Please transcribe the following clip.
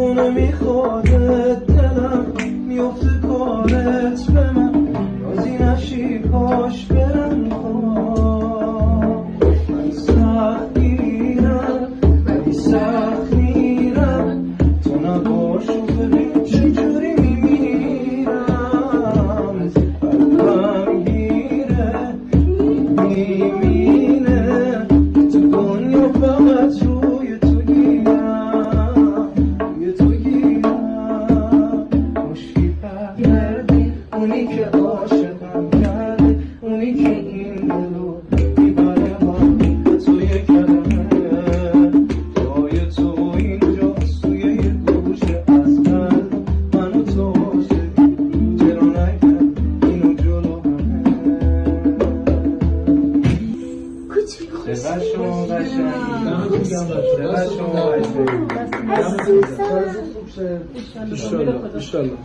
میکنه میخوادت دلم میفته کارت به من رازی نشی کاش برم خواه من سخت میرم ولی سخت میرم تو نباشو ببین چجوری میمیرم قلبم گیره میمینه تو دنیا فقط روی تو گیرم روی تو گیرم مشکی پردی اونی که عاشقم کرده اونی که این دلو میبره با توی کلمه جای تو اینجا توی یه گوشه از قلب منو تو شدی چرا نکرد اینو جلو همه سپر شما قشنگی سپر شما قشنگی انشالله